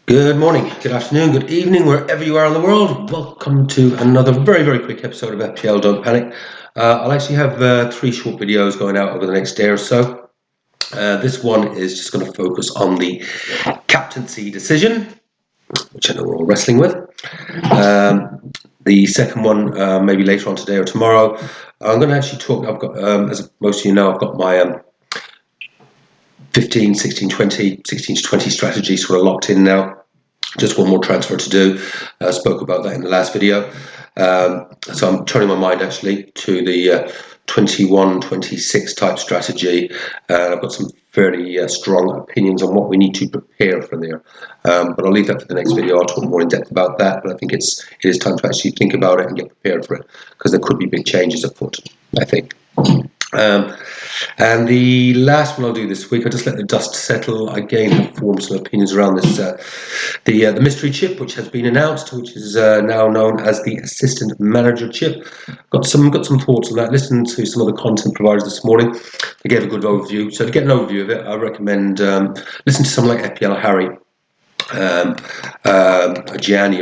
Good morning, good afternoon, good evening, wherever you are in the world. Welcome to another very, very quick episode of FPL Don't Panic. I'll actually have three short videos going out over the next day or so. This one is just going to focus on the captaincy decision, which I know we're all wrestling with. The second one, maybe later on today or tomorrow. I'm going to actually talk, I've got, as most of you know, I've got my 15, 16, 20, 16 to 20 strategy sort of locked in now. Just one more transfer to do. Spoke about that in the last video. So I'm turning my mind actually to the 21-26 type strategy. I've got some fairly strong opinions on what we need to prepare for there. But I'll leave that for the next video. I'll talk more in depth about that. But I think it is time to actually think about it and get prepared for it, because there could be big changes afoot, I think. And the last one I'll do this week, I'll just let the dust settle. Again, have formed some opinions around this, the mystery chip, which has been announced, which is now known as the assistant manager chip. Got some thoughts on that. Listened to some of the content providers this morning. They gave a good overview. So to get an overview of it, I recommend listen to someone like FPL Harry. Gianni,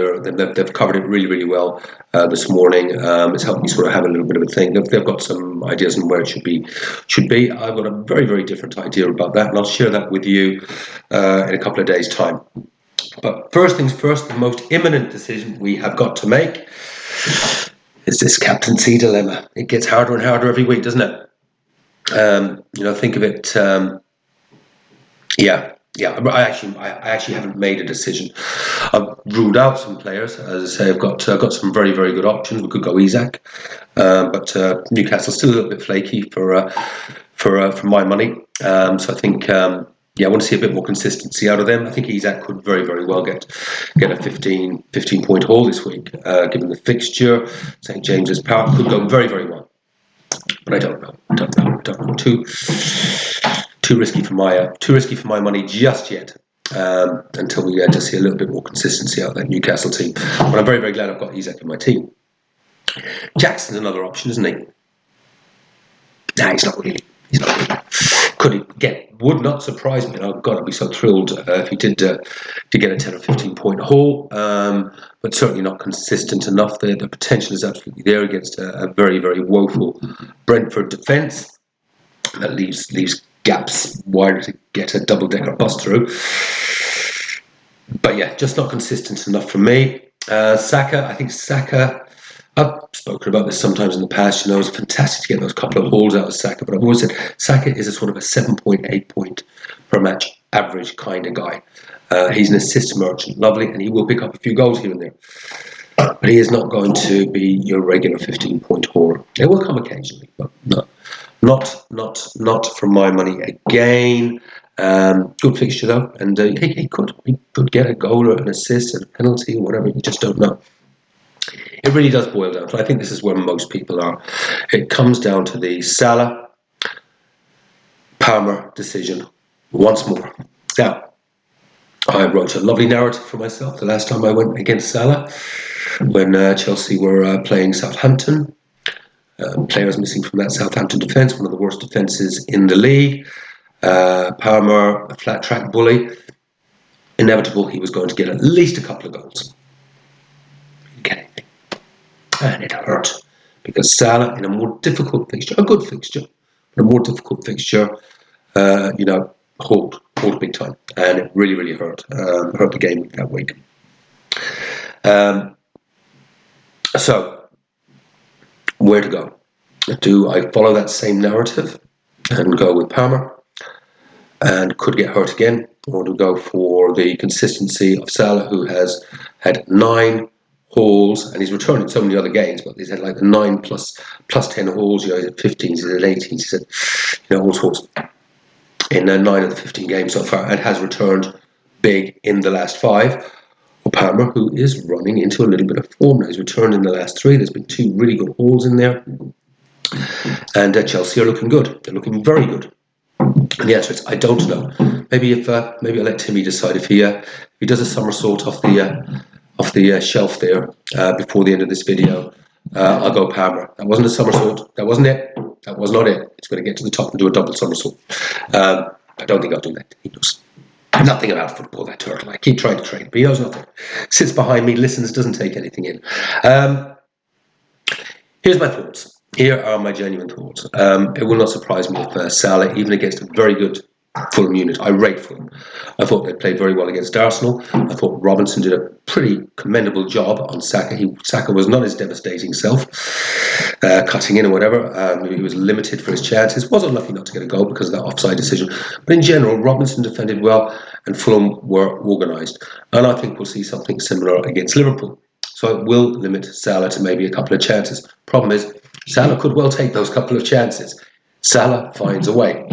they've covered it really, really well this morning. It's helped me sort of have a little bit of a think. They've got some ideas on where it should be. I've got a very, very different idea about that, and I'll share that with you in a couple of days' time. But first things first, the most imminent decision we have got to make is this captaincy dilemma. It gets harder and harder every week, doesn't it? Think of it. I actually haven't made a decision. I've ruled out some players. As I say, I've got some very, very good options. We could go Isak, but Newcastle's still a little bit flaky for my money. So I think I want to see a bit more consistency out of them. I think Isak could very, very well get a 15 point haul this week, given the fixture. St James's Park could go very, very well, but I don't know. Too risky for my money just yet. Until we just see a little bit more consistency out of that Newcastle team. But I'm very, very glad I've got Isak in my team. Jackson's another option, isn't he? Nah, he's not really. Could he get? Would not surprise me. I've got to be so thrilled if he did to get a 10 or 15 point haul, but certainly not consistent enough. The potential is absolutely there against a very, very woeful Brentford defence that leaves gaps wider to get a double-decker bus through. But yeah, just not consistent enough for me. Saka, I think Saka, I've spoken about this sometimes in the past, it's fantastic to get those couple of hauls out of Saka, but I've always said Saka is a sort of a 7.8 point per match average kind of guy. He's an assist merchant, lovely, and he will pick up a few goals here and there. But he is not going to be your regular 15 point hauler. It will come occasionally, but not for my money again. Good fixture though, and he could get a goal or an assist and a penalty or whatever. You just don't know. It really does boil down to, I think this is where most people are. It comes down to the Salah Palmer decision once more. Now, I wrote a lovely narrative for myself the last time I went against Salah when Chelsea were playing Southampton. Players missing from that Southampton defence, one of the worst defences in the league. Palmer, a flat track bully. Inevitable, he was going to get at least a couple of goals. And it hurt because Salah, in a more difficult fixture, a good fixture, but a more difficult fixture, hold big time, and it really, really hurt the game that week. So, where to go? Do I follow that same narrative and go with Palmer and could get hurt again, or to go for the consistency of Salah, who has had 9 hauls, and he's returning so many other games, but he's had like the 9 plus 10 hauls, he's had 15s, he's had 18s, he's had all sorts in 9 of the 15 games so far, and has returned big in the last 5. Or Palmer, who is running into a little bit of form now. He's returned in the last 3. There's been 2 really good hauls in there, and Chelsea are looking good. They're looking very good. And the answer is, I don't know. Maybe I'll let Timmy decide if he does a somersault off the shelf there before the end of this video. I'll go Palmer. That wasn't a somersault. That wasn't it. That was not it. It's going to get to the top and do a double somersault. I don't think I'll do that. He knows. Nothing about football, that turtle. I keep trying to train, but he knows nothing. Sits behind me, listens, doesn't take anything in. Here's my thoughts. Here are my genuine thoughts. It will not surprise me if Salah, even against a very good Fulham unit, I rate Fulham. I thought they played very well against Arsenal. I thought Robinson did a pretty commendable job on Saka. Saka was not his devastating self, cutting in or whatever. He was limited for his chances. Was unlucky not to get a goal because of that offside decision. But in general, Robinson defended well and Fulham were organised. And I think we'll see something similar against Liverpool. So it will limit Salah to maybe a couple of chances. Problem is, Salah could well take those couple of chances. Salah finds a way.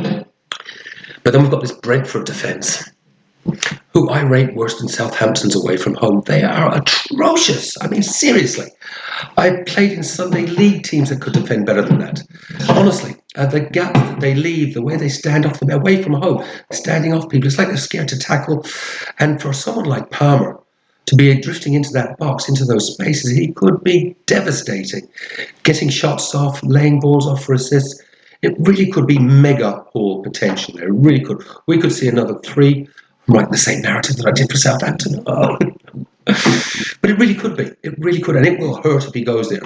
But then we've got this Brentford defence, who I rate worse than Southampton's away from home. They are atrocious. I mean, seriously. I played in Sunday League teams that could defend better than that. Honestly, the gap that they leave, the way they stand off them away from home, standing off people, it's like they're scared to tackle. And for someone like Palmer to be drifting into that box, into those spaces, he could be devastating. Getting shots off, laying balls off for assists. It really could be mega haul potential there. It really could. We could see another 3. I'm writing the same narrative that I did for Southampton. Oh. But it really could be. It really could. And it will hurt if he goes there.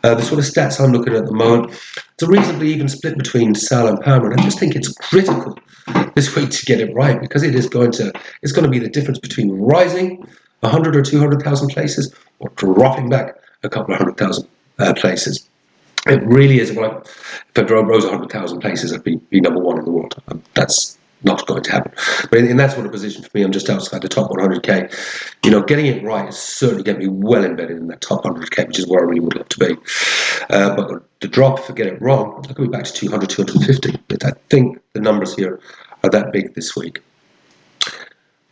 The sort of stats I'm looking at the moment, it's a reasonably even split between Salah and Palmer. And I just think it's critical this week to get it right, because it's going to be the difference between rising 100 or 200,000 places or dropping back a couple of 100,000 places. It really is. Well, if I rose 100,000 places, I'd be number one in the world. That's not going to happen. But in that sort of position for me, I'm just outside the top 100k. Getting it right is certainly going to be well embedded in that top 100k, which is where I really would love to be. But the drop, if I get it wrong, I could be back to 200, 250. But I think the numbers here are that big this week.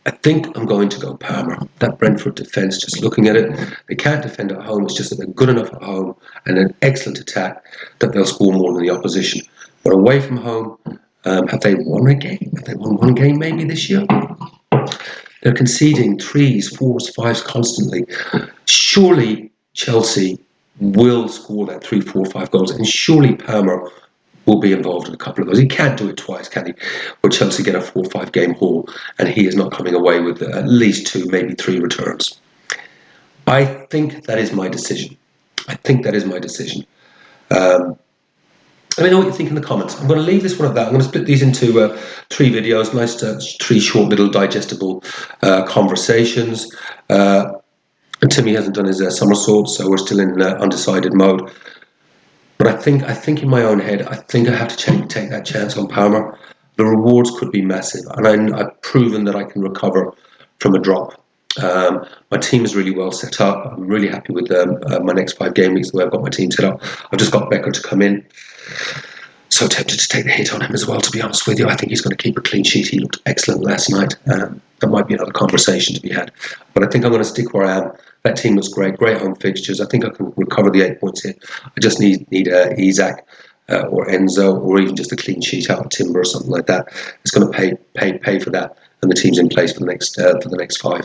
I think I'm going to go Palmer. That Brentford defence, just looking at it, they can't defend at home. It's just that they're good enough at home and an excellent attack that they'll score more than the opposition. But away from home, have they won a game? Have they won one game maybe this year? They're conceding 3s, 4s, 5s constantly. Surely Chelsea will score that 3, 4, 5 goals, and surely Palmer will be involved in a couple of those. He can't do it twice, can he? Or Chelsea get a 4 or 5 game haul and he is not coming away with at least 2, maybe 3 returns. I think that is my decision. Let me know what you think in the comments. I'm going to leave this one at that. I'm going to split these into 3 videos, nice 3 short little digestible conversations. And Timmy hasn't done his somersault, so we're still in undecided mode. But I think in my own head, I think I have to take that chance on Palmer. The rewards could be massive, and I've proven that I can recover from a drop. My team is really well set up. I'm really happy with my next 5 game weeks, the way I've got my team set up. I've just got Becker to come in. So tempted to take the hit on him as well, to be honest with you. I think he's going to keep a clean sheet. He looked excellent last night. There might be another conversation to be had. But I think I'm going to stick where I am. That team looks great home fixtures. I think I can recover the 8 points here. I just need Isak or Enzo, or even just a clean sheet out of Timber or something like that. It's going to pay for that. And the team's in place for the next 5.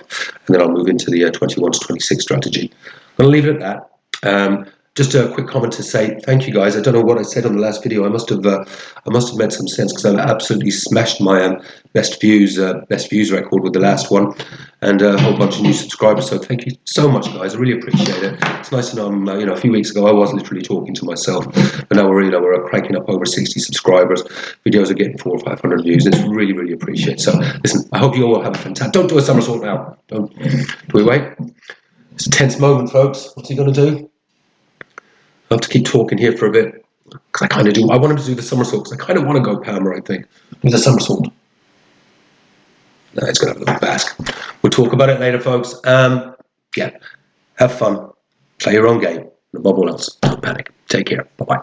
And then I'll move into the 21 to 26 strategy. I'm going to leave it at that. Just a quick comment to say thank you guys. I don't know what I said on the last video. I must have made some sense, because I've absolutely smashed my best views record with the last one, and a whole bunch of new subscribers. So thank you so much, guys. I really appreciate it. It's nice to know. A few weeks ago I was literally talking to myself, but now we're cranking up over 60 subscribers. Videos are getting 400 or 500 views. It's really appreciate. So listen, I hope you all have a fantastic. Don't do a somersault now. Do we wait? It's a tense moment, folks. What's he going to do? I have to keep talking here for a bit, because I kind of do. I want him to do the somersault, because I kind of want to go Palmer, I think, with a somersault. No, it's going to have a little bask. We'll talk about it later, folks. Yeah, have fun. Play your own game. And above all else, don't panic. Take care. Bye-bye.